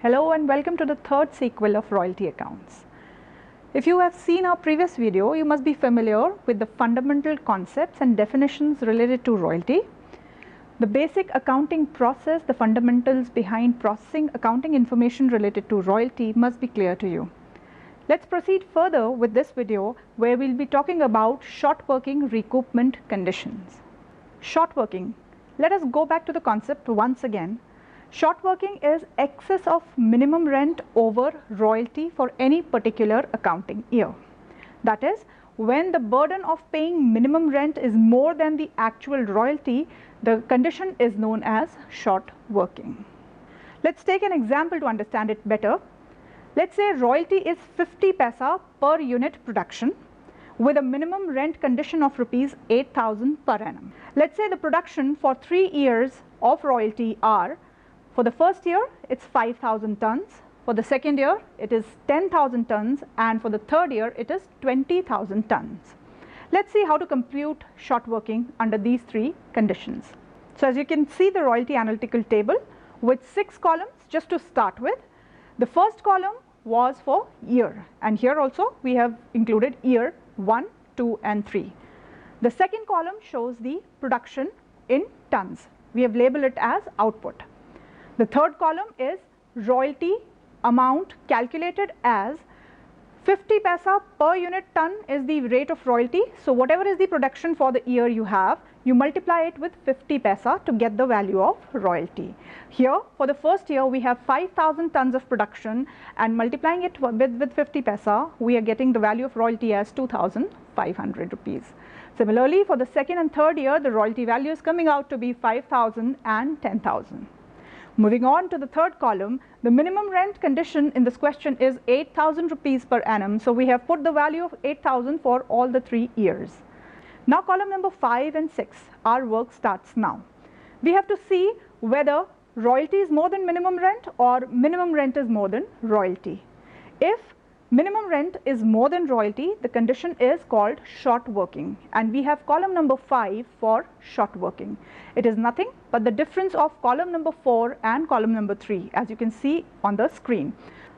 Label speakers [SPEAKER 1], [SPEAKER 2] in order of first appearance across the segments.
[SPEAKER 1] Hello and welcome to the third sequel of royalty accounts. If you have seen our previous video, you must be familiar with the fundamental concepts and definitions related to royalty. The basic accounting process, the fundamentals behind processing accounting information related to royalty must be clear to you. Let's proceed further with this video where we'll be talking about short working recoupment conditions. Short working. Let us go back to the concept once again. Short working is excess of minimum rent over royalty for any particular accounting year. That is, when the burden of paying minimum rent is more than the actual royalty, the condition is known as short working. Let's take an example to understand it better. Let's say royalty is 50 paisa per unit production with a minimum rent condition of rupees 8,000 per annum. Let's say the production for 3 years of royalty are: for the first year, it's 5,000 tons. For the second year, it is 10,000 tons. And for the third year, it is 20,000 tons. Let's see how to compute short working under these three conditions. So as you can see the royalty analytical table with 6 columns just to start with. The first column was for year. And here also we have included year 1, 2 and 3. The second column shows the production in tons. We have labeled it as output. The third column is royalty amount calculated as 50 paisa per unit ton is the rate of royalty. So whatever is the production for the year you have, you multiply it with 50 paisa to get the value of royalty. Here for the first year we have 5,000 tons of production, and multiplying it with 50 paisa, we are getting the value of royalty as 2,500 rupees. Similarly, for the second and third year, the royalty value is coming out to be 5,000 and 10,000. Moving on to the third column, the minimum rent condition in this question is 8,000 rupees per annum. So we have put the value of 8,000 for all the 3 years. Now column number 5 and 6, our work starts now. We have to see whether royalty is more than minimum rent or minimum rent is more than royalty. If minimum rent is more than royalty, the condition is called short working, and we have column number 5 for short working. It is nothing but the difference of column number 4 and column number 3, as you can see on the screen.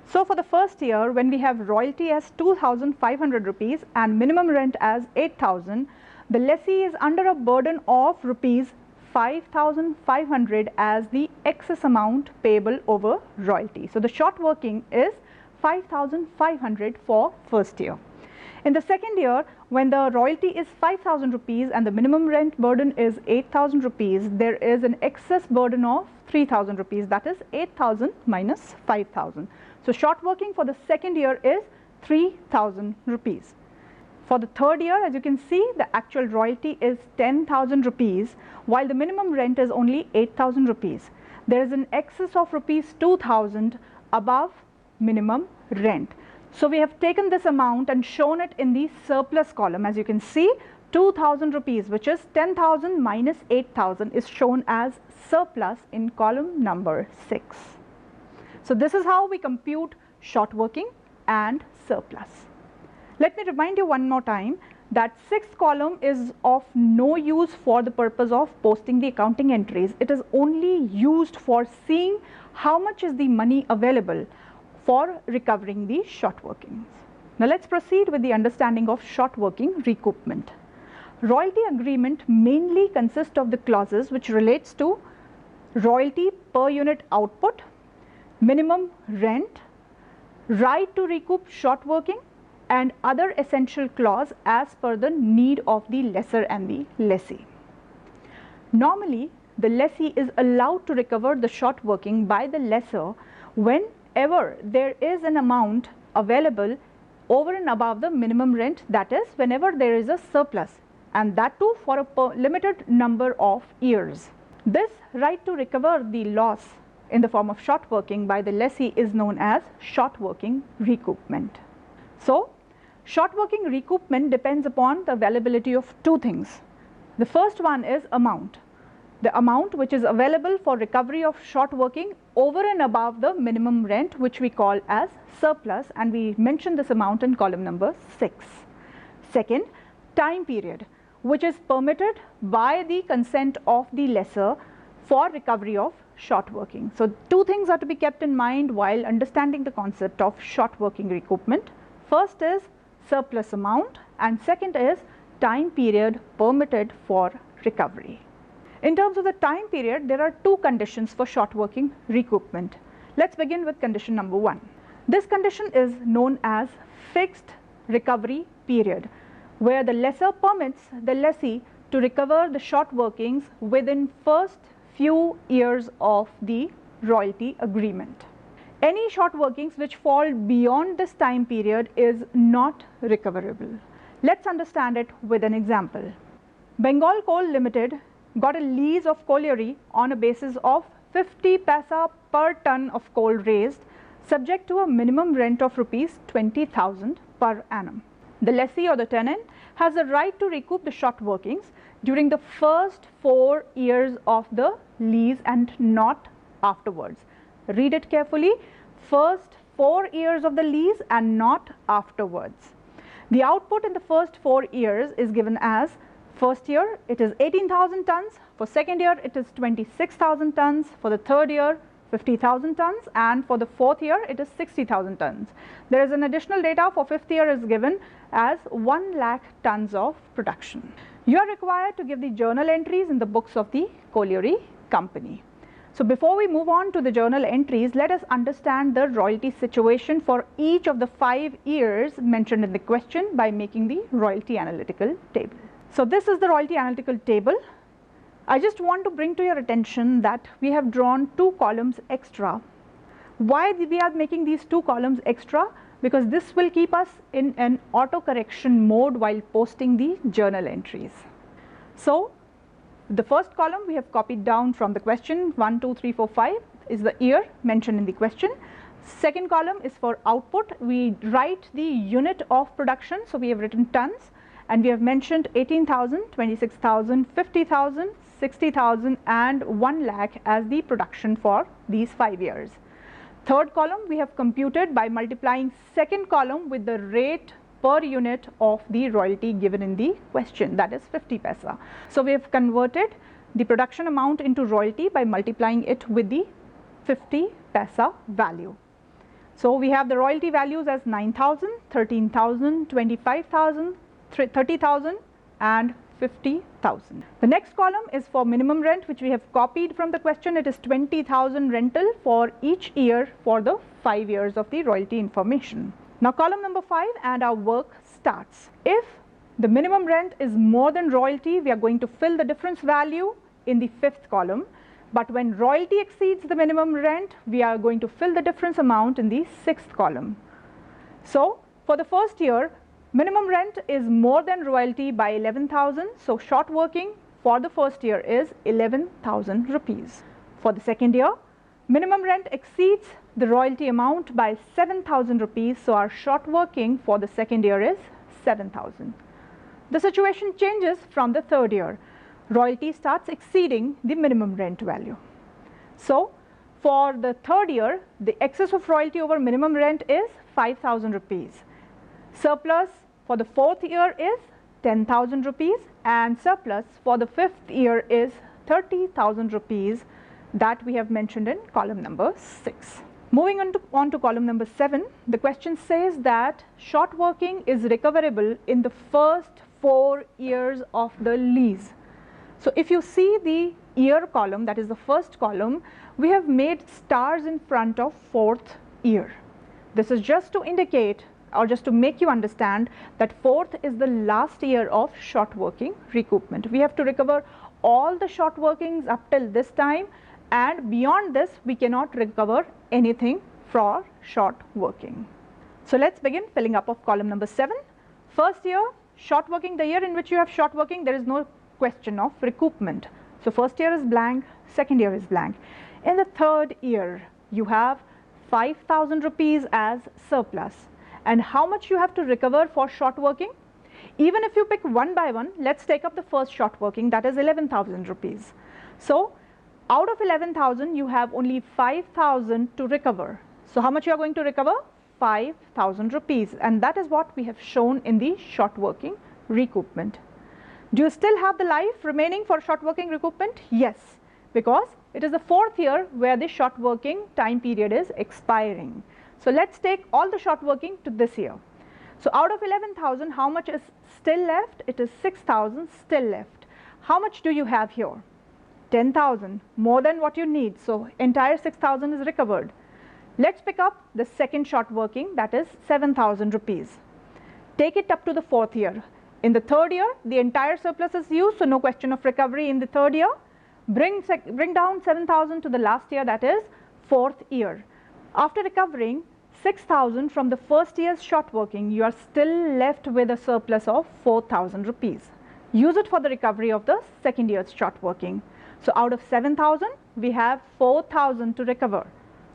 [SPEAKER 1] So for the first year, when we have royalty as 2,500 rupees and minimum rent as 8,000, the lessee is under a burden of rupees 5,500 as the excess amount payable over royalty. So the short working is 5,500 for first year. In the second year, when the royalty is 5,000 rupees and the minimum rent burden is 8,000 rupees, there is an excess burden of 3,000 rupees, that is 8,000 minus 5,000. So short working for the second year is 3,000 rupees. For the third year, as you can see, the actual royalty is 10,000 rupees while the minimum rent is only 8,000 rupees. There is an excess of rupees 2,000 above minimum rent. So we have taken this amount and shown it in the surplus column. As you can see, 2,000 rupees, which is 10,000 minus 8,000, is shown as surplus in column number 6. So this is how we compute short working and surplus. Let me remind you one more time that 6th column is of no use for the purpose of posting the accounting entries. It is only used for seeing how much is the money available for recovering the short workings. Now let's proceed with the understanding of short working recoupment. Royalty agreement mainly consists of the clauses which relates to royalty per unit output, minimum rent, right to recoup short working, and other essential clause as per the need of the lessor and the lessee. Normally, the lessee is allowed to recover the short working by the lessor whenever there is an amount available over and above the minimum rent, that is, whenever there is a surplus, and that too for a limited number of years. This right to recover the loss in the form of short working by the lessee is known as short working recoupment. So, short working recoupment depends upon the availability of two things. The first one is amount. The amount which is available for recovery of short working over and above the minimum rent, which we call as surplus, and we mention this amount in column number 6. Second, time period, which is permitted by the consent of the lessor for recovery of short working. So two things are to be kept in mind while understanding the concept of short working recoupment. First is surplus amount and second is time period permitted for recovery. In terms of the time period, there are two conditions for short working recoupment. Let's begin with condition number 1. This condition is known as fixed recovery period, where the lessor permits the lessee to recover the short workings within first few years of the royalty agreement. Any short workings which fall beyond this time period is not recoverable. Let's understand it with an example. Bengal Coal Limited got a lease of colliery on a basis of 50 paisa per ton of coal raised, subject to a minimum rent of rupees 20,000 per annum. The lessee or the tenant has the right to recoup the short workings during the first 4 years of the lease and not afterwards. Read it carefully, first 4 years of the lease and not afterwards. The output in the first 4 years is given as first year it is 18,000 tons, for second year it is 26,000 tons, for the third year 50,000 tons and for the fourth year it is 60,000 tons. There is an additional data for fifth year is given as 1 lakh tons of production. You are required to give the journal entries in the books of the colliery company. So before we move on to the journal entries, let us understand the royalty situation for each of the 5 years mentioned in the question by making the royalty analytical table. So this is the royalty analytical table. I just want to bring to your attention that we have drawn 2 columns extra. Why we are making these 2 columns extra? Because this will keep us in an auto correction mode while posting the journal entries. So the first column we have copied down from the question, 1, 2, 3, 4, 5 is the year mentioned in the question. Second column is for output. We write the unit of production. So we have written tons and we have mentioned 18,000, 26,000, 50,000, 60,000 and 1 lakh as the production for these 5 years. Third column we have computed by multiplying second column with the rate per unit of the royalty given in the question, that is 50 paisa. So we have converted the production amount into royalty by multiplying it with the 50 paisa value. So we have the royalty values as 9,000, 13,000, 25,000, 30,000 and 50,000. The next column is for minimum rent, which we have copied from the question. It is 20,000 rental for each year for the 5 years of the royalty information. Now column number 5 and our work starts. If the minimum rent is more than royalty, we are going to fill the difference value in the 5th column. But when royalty exceeds the minimum rent, we are going to fill the difference amount in the 6th column. So for the first year, minimum rent is more than royalty by 11,000. So short working for the first year is 11,000 rupees. For the second year, minimum rent exceeds the royalty amount by 7,000 rupees. So our short working for the second year is 7,000. The situation changes from the third year. Royalty starts exceeding the minimum rent value. So for the third year, the excess of royalty over minimum rent is 5,000 rupees. Surplus for the fourth year is 10,000 rupees and surplus for the fifth year is 30,000 rupees that we have mentioned in column number 6. Moving on to column number 7, the question says that short working is recoverable in the first 4 years of the lease. So if you see the year column, that is the first column, we have made stars in front of 4th year. This is just to indicate or just to make you understand that 4th is the last year of short working recoupment. We have to recover all the short workings up till this time, and beyond this we cannot recover anything for short working. So let's begin filling up of column number 7. First year, short working, the year in which you have short working, there is no question of recoupment. So first year is blank, second year is blank. In the third year, you have 5,000 rupees as surplus. And how much you have to recover for short working? Even if you pick one by one, let's take up the first short working, that is 11,000 rupees. So out of 11,000, you have only 5,000 to recover. So how much you are going to recover? 5,000 rupees. And that is what we have shown in the short working recoupment. Do you still have the life remaining for short working recoupment? Yes, because it is the fourth year where the short working time period is expiring. So let's take all the short working to this year. So out of 11,000, how much is still left? It is 6,000 still left. How much do you have here? 10,000, more than what you need. So entire 6,000 is recovered. Let's pick up the second short working, that is 7,000 rupees. Take it up to the fourth year. In the third year, the entire surplus is used, so no question of recovery in the third year. Bring down 7,000 to the last year, that is fourth year. After recovering 6,000 from the first year's short working, you are still left with a surplus of 4,000 rupees. Use it for the recovery of the second year's short working. So out of 7,000, we have 4,000 to recover.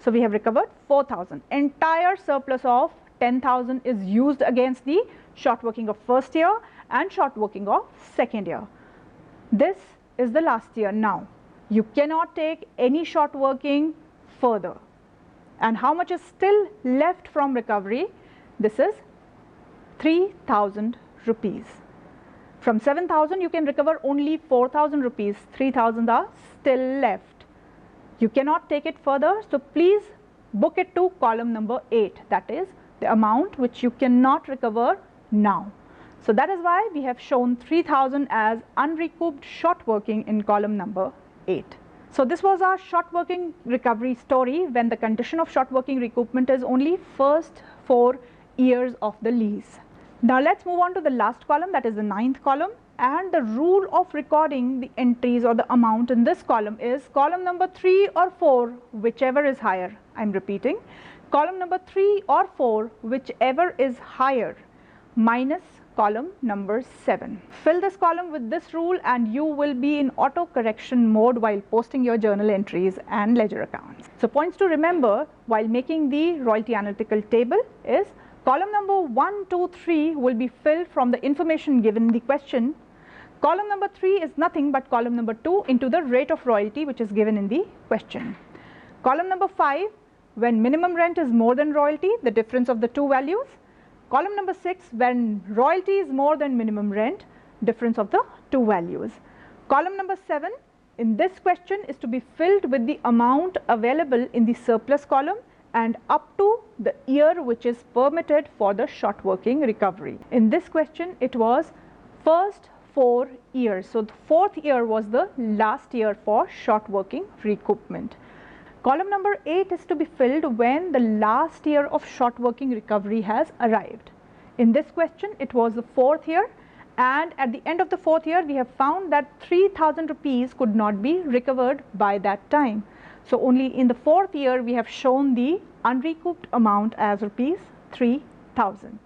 [SPEAKER 1] So we have recovered 4,000. Entire surplus of 10,000 is used against the short working of first year and short working of second year. This is the last year now. You cannot take any short working further. And how much is still left from recovery? This is 3,000 rupees. From 7,000 you can recover only 4,000 rupees. 3,000 are still left. You cannot take it further, so please book it to column number 8. That is the amount which you cannot recover now. So that is why we have shown 3,000 as unrecouped short working in column number 8. So this was our short working recovery story when the condition of short working recoupment is only first 4 years of the lease. Now let's move on to the last column, that is the 9th column, and the rule of recording the entries or the amount in this column is column number 3 or 4, whichever is higher. I'm repeating, column number 3 or 4, whichever is higher, minus column number 7. Fill this column with this rule and you will be in auto correction mode while posting your journal entries and ledger accounts. So points to remember while making the royalty analytical table is column number 1, 2, 3 will be filled from the information given in the question. Column number 3 is nothing but column number 2 into the rate of royalty which is given in the question. Column number 5, when minimum rent is more than royalty, the difference of the two values. Column number 6, when royalty is more than minimum rent, difference of the two values. Column number 7 in this question is to be filled with the amount available in the surplus column and up to the year which is permitted for the short working recovery. In this question it was first 4 years. So the fourth year was the last year for short working recoupment. Column number 8 is to be filled when the last year of short working recovery has arrived. In this question it was the fourth year, and at the end of the fourth year we have found that 3,000 rupees could not be recovered by that time. So only in the fourth year we have shown the unrecouped amount as rupees 3,000.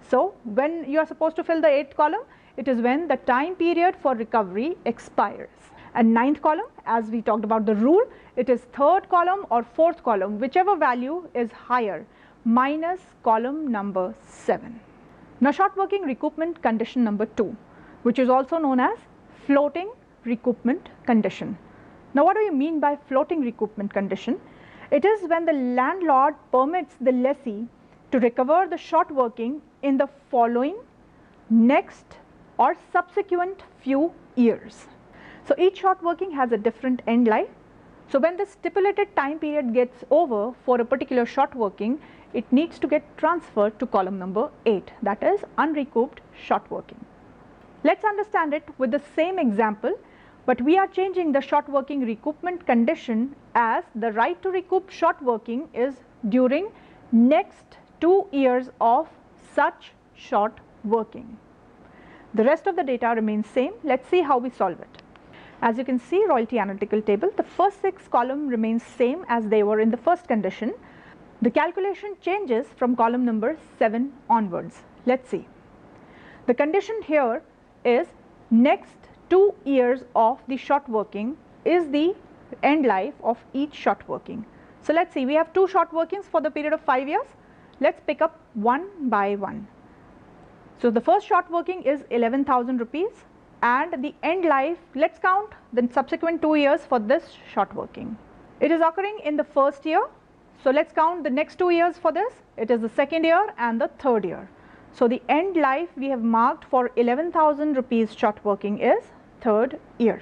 [SPEAKER 1] So when you are supposed to fill the 8th column, it is when the time period for recovery expires. And 9th column, as we talked about the rule, it is 3rd column or 4th column, whichever value is higher, minus column number 7. Now short working recoupment condition number 2, which is also known as floating recoupment condition. Now what do you mean by floating recoupment condition? It is when the landlord permits the lessee to recover the short working in the following, next or subsequent few years. So each short working has a different end life. So when the stipulated time period gets over for a particular short working, it needs to get transferred to column number 8, that is unrecouped short working. Let's understand it with the same example, but we are changing the short working recoupment condition as the right to recoup short working is during next 2 years of such short working. The rest of the data remains same. Let's see how we solve it. As you can see, royalty analytical table, the first 6 column remains same as they were in the first condition. The calculation changes from column number 7 onwards. Let's see. The condition here is next 2 years of the short working is the end life of each short working. So let's see, we have 2 short workings for the period of 5 years. Let's pick up one by one. So the first short working is 11,000 rupees. And the end life, let's count the subsequent 2 years for this short working. It is occurring in the first year, so let's count the next 2 years for this. It is the second year and the third year. So the end life we have marked for 11,000 rupees short working is third year.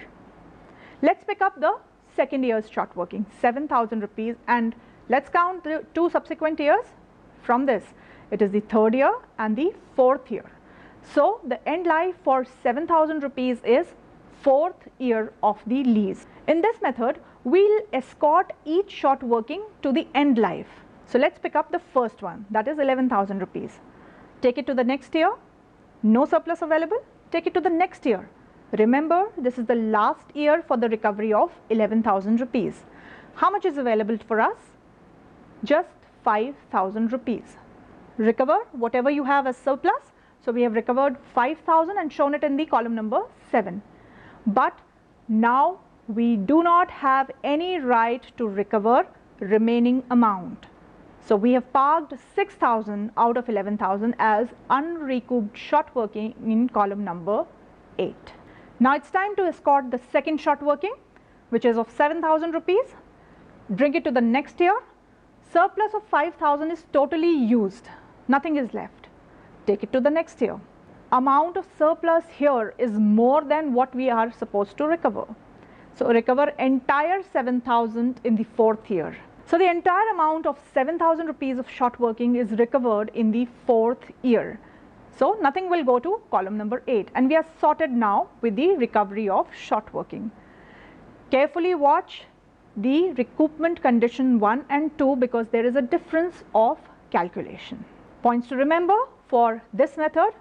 [SPEAKER 1] Let's pick up the second year's short working, 7,000 rupees, and let's count the 2 subsequent years from this. It is the third year and the fourth year. So the end life for 7,000 rupees is fourth year of the lease. In this method, we'll escort each short working to the end life. So let's pick up the first one, that is 11,000 rupees. Take it to the next year, no surplus available, take it to the next year. Remember, this is the last year for the recovery of 11,000 rupees. How much is available for us? Just 5,000 rupees. Recover whatever you have as surplus. So we have recovered 5,000 and shown it in the column number 7. But now we do not have any right to recover remaining amount. So we have parked 6,000 out of 11,000 as unrecouped short working in column number 8. Now it's time to escort the second short working, which is of 7,000 rupees. Bring it to the next year. Surplus of 5,000 is totally used. Nothing is left. Take it to the next year. Amount of surplus here is more than what we are supposed to recover. So recover entire 7,000 in the fourth year. So the entire amount of 7,000 rupees of short working is recovered in the fourth year. So nothing will go to column number 8, and we are sorted now with the recovery of short working. Carefully watch the recoupment condition 1 and 2 because there is a difference of calculation. Points to remember for this method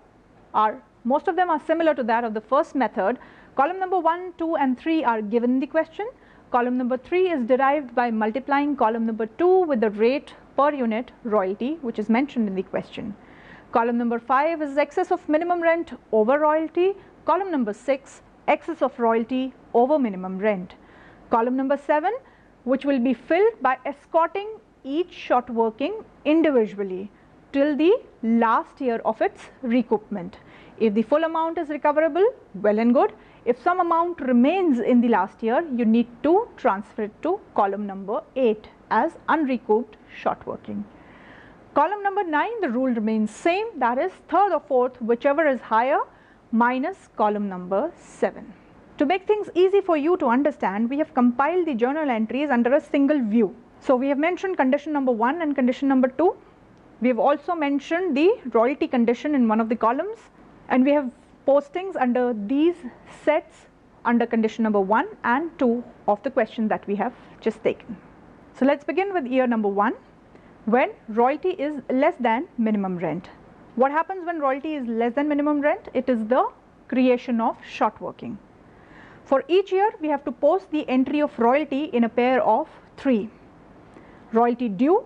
[SPEAKER 1] are, most of them are similar to that of the first method. Column number 1, 2 and 3 are given in the question. Column number 3 is derived by multiplying column number 2 with the rate per unit royalty, which is mentioned in the question. Column number 5 is excess of minimum rent over royalty. Column number 6, excess of royalty over minimum rent. Column number 7, which will be filled by escorting each short working individually till the last year of its recoupment. If the full amount is recoverable, well and good. If some amount remains in the last year, you need to transfer it to column number 8 as unrecouped short working. Column number 9, the rule remains same, that is third or fourth, whichever is higher, minus column number 7. To make things easy for you to understand, we have compiled the journal entries under a single view. So we have mentioned condition number 1 and condition number 2. We have also mentioned the royalty condition in one of the columns, and we have postings under these sets under condition number 1 and 2 of the question that we have just taken. So let's begin with year number 1, when royalty is less than minimum rent. What happens when royalty is less than minimum rent? It is the creation of short working. For each year, we have to post the entry of royalty in a pair of 3. Royalty due,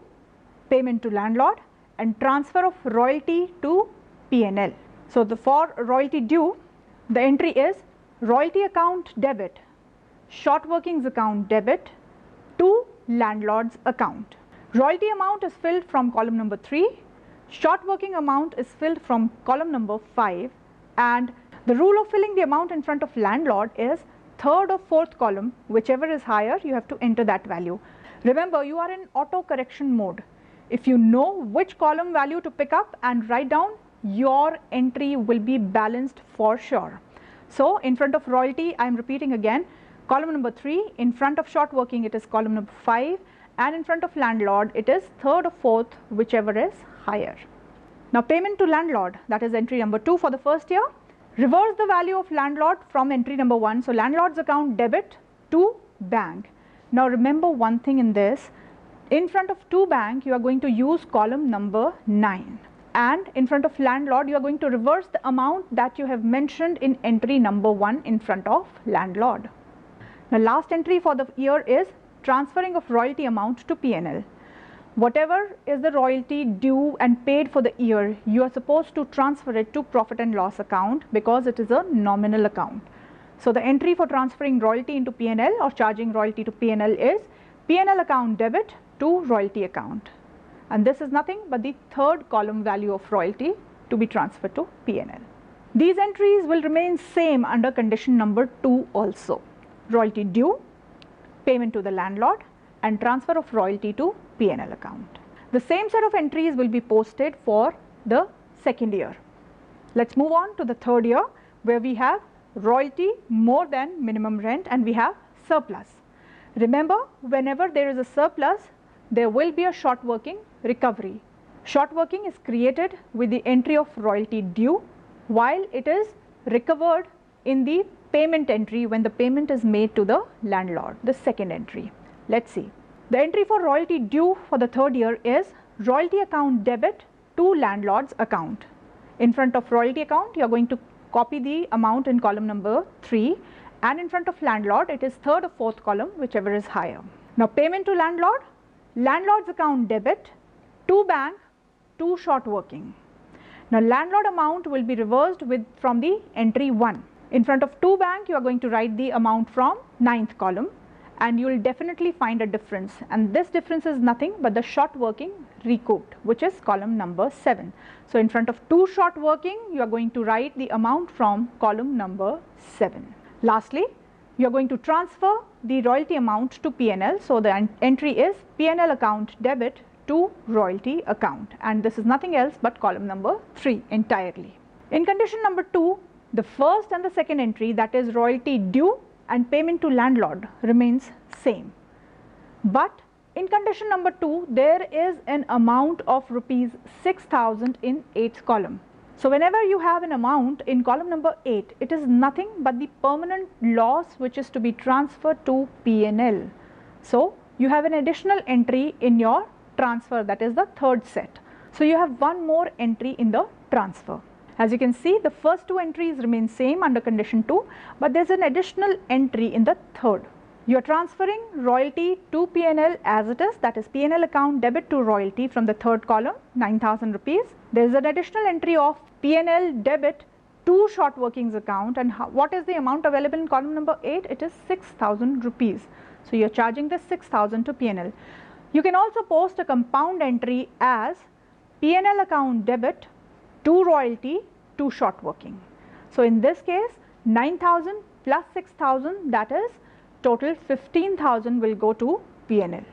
[SPEAKER 1] payment to landlord, and transfer of royalty to P&L. So for royalty due, the entry is royalty account debit, short workings account debit to landlord's account. Royalty amount is filled from column number 3, short working amount is filled from column number 5, and the rule of filling the amount in front of landlord is third or fourth column, whichever is higher, you have to enter that value. Remember, you are in auto correction mode. If you know which column value to pick up and write down, your entry will be balanced for sure. So in front of royalty, I am repeating again, column number 3, in front of short working it is column number 5, and in front of landlord it is third or fourth, whichever is higher. Now payment to landlord, that is entry number 2 for the first year. Reverse the value of landlord from entry number 1. So landlord's account debit to bank. Now remember one thing in this, in front of to bank you are going to use column number 9, and in front of landlord you are going to reverse the amount that you have mentioned in entry number 1 in front of landlord. Now last entry for the year is transferring of royalty amount to P&L. Whatever is the royalty due and paid for the year, you are supposed to transfer it to profit and loss account because it is a nominal account. So the entry for transferring royalty into P&L or charging royalty to P&L is P&L account debit to royalty account, and this is nothing but the third column value of royalty to be transferred to P&L. These entries will remain same under condition number 2 also. Royalty due, payment to the landlord, and transfer of royalty to P&L account. The same set of entries will be posted for the second year. Let's move on to the third year, where we have royalty more than minimum rent and we have surplus. Remember, whenever there is a surplus, there will be a short working recovery. Short working is created with the entry of royalty due, while it is recovered in the payment entry when the payment is made to the landlord, the second entry. Let's see. The entry for royalty due for the third year is royalty account debit to landlord's account. In front of royalty account, you are going to copy the amount in column number 3, and in front of landlord it is third or fourth column, whichever is higher. Now payment to landlord, landlord's account debit to bank to short working. Now landlord amount will be reversed from the entry 1. In front of to bank, you are going to write the amount from 9th column, and you will definitely find a difference, and this difference is nothing but the short working recouped, which is column number 7. So in front of to short working, you are going to write the amount from column number 7. Lastly, you are going to transfer the royalty amount to P&L. So the entry is P&L account debit to royalty account, and this is nothing else but column number 3 entirely. In condition number 2, the first and the second entry, that is royalty due and payment to landlord, remains same. But in condition number 2, there is an amount of rupees 6,000 in 8th column. So whenever you have an amount in column number 8, it is nothing but the permanent loss which is to be transferred to P&L. So you have an additional entry in your transfer, that is the third set. So you have one more entry in the transfer. As you can see, the first 2 entries remain same under condition 2, but there is an additional entry in the third. You are transferring royalty to P&L as it is, that is P&L account debit to royalty from the third column, 9,000 rupees. There is an additional entry of P&L debit to short workings account, and what is the amount available in column number 8? It is 6,000 rupees. So you are charging this 6,000 to P&L. You can also post a compound entry as P&L account debit to royalty to short working. So in this case, 9,000 plus 6,000, that is total 15,000 will go to P&L.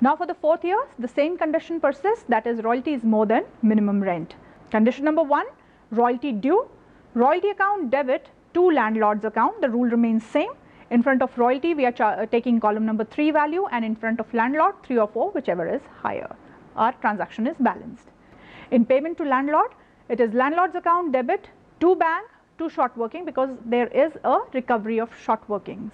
[SPEAKER 1] Now for the fourth year, the same condition persists, that is royalty is more than minimum rent. Condition number 1, royalty due, royalty account debit to landlord's account, the rule remains same. In front of royalty, we are taking column number 3 value, and in front of landlord 3 or 4, whichever is higher. Our transaction is balanced. In payment to landlord, it is landlord's account debit to bank to short working, because there is a recovery of short workings.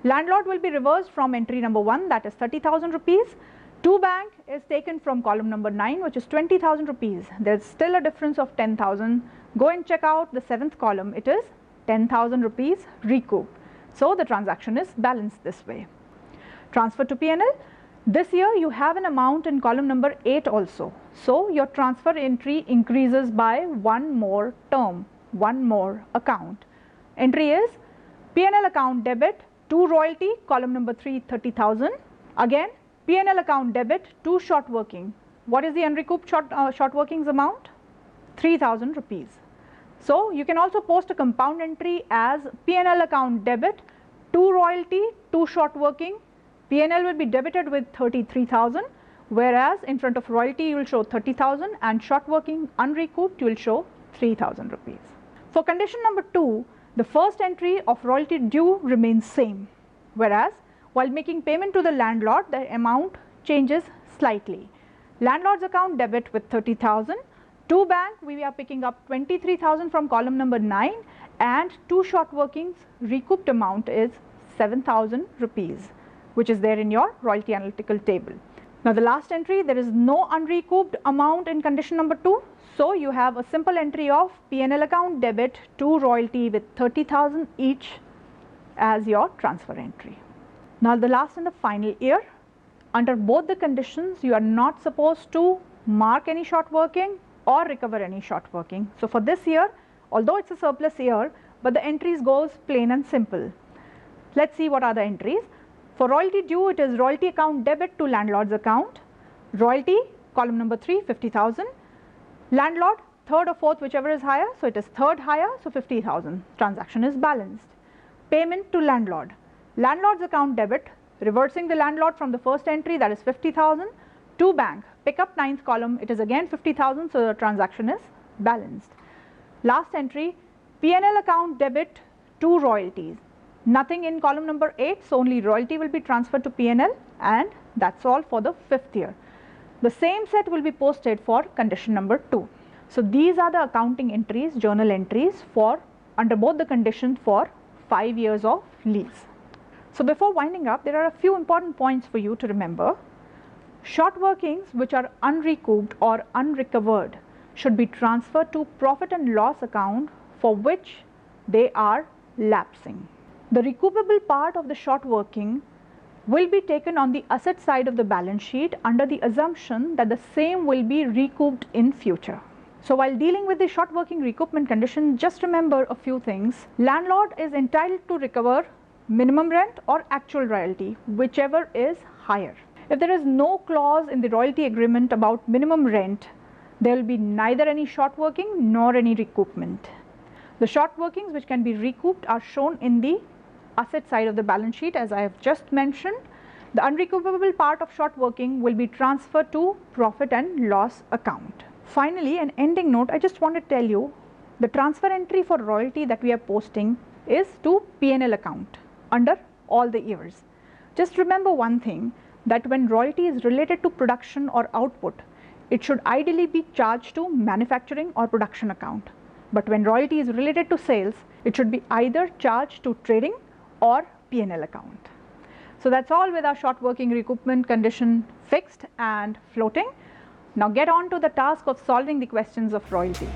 [SPEAKER 1] Landlord will be reversed from entry number 1, that is 30,000 rupees. To bank is taken from column number 9, which is 20,000 rupees. There is still a difference of 10,000. Go and check out the 7th column. It is 10,000 rupees recoup. So the transaction is balanced this way. Transfer to P&L. This year you have an amount in column number 8 also. So your transfer entry increases by one more term, one more account. Entry is P&L account debit to royalty, column number 3, 30,000. Again, P&L account debit to short working. What is the unrecouped short workings amount? 3,000 rupees. So you can also post a compound entry as P&L account debit to royalty to short working. P&L will be debited with 33,000, whereas in front of royalty you will show 30,000, and short working unrecouped you will show 3,000 rupees. For condition number 2, the first entry of royalty due remains same, whereas while making payment to the landlord, the amount changes slightly. Landlord's account debit with 30,000. To bank, we are picking up 23,000 from column number 9, and to short workings recouped amount is 7,000 rupees, which is there in your royalty analytical table. Now the last entry, there is no unrecouped amount in condition number 2. So you have a simple entry of P&L account debit to royalty with 30,000 each as your transfer entry. Now the last and the final year, under both the conditions you are not supposed to mark any short working or recover any short working. So for this year, although it's a surplus year, but the entries goes plain and simple. Let's see what are the entries. For royalty due, it is royalty account debit to landlord's account. Royalty, column number 3, 50,000. Landlord, third or fourth, whichever is higher. So it is third higher, so 50,000. Transaction is balanced. Payment to landlord. Landlord's account debit, reversing the landlord from the first entry, that is 50,000. To bank, pick up 9th column, it is again 50,000, so the transaction is balanced. Last entry, P&L account debit to royalties. Nothing in column number 8, so only royalty will be transferred to P&L, and that's all for the 5th year. The same set will be posted for condition number 2. So these are the accounting entries, journal entries for under both the conditions for 5 years of lease. So before winding up, there are a few important points for you to remember. Short workings which are unrecouped or unrecovered should be transferred to profit and loss account for which they are lapsing. The recoupable part of the short working will be taken on the asset side of the balance sheet under the assumption that the same will be recouped in future. So while dealing with the short working recoupment condition, just remember a few things. Landlord is entitled to recover minimum rent or actual royalty, whichever is higher. If there is no clause in the royalty agreement about minimum rent, there will be neither any short working nor any recoupment. The short workings which can be recouped are shown in the asset side of the balance sheet, as I have just mentioned. The unrecoupable part of short working will be transferred to profit and loss account. Finally, an ending note, I just want to tell you the transfer entry for royalty that we are posting is to P&L account under all the years. Just remember one thing, that when royalty is related to production or output, it should ideally be charged to manufacturing or production account. But when royalty is related to sales, it should be either charged to trading or P&L account. So that's all with our short working recoupment condition fixed and floating. Now get on to the task of solving the questions of royalty.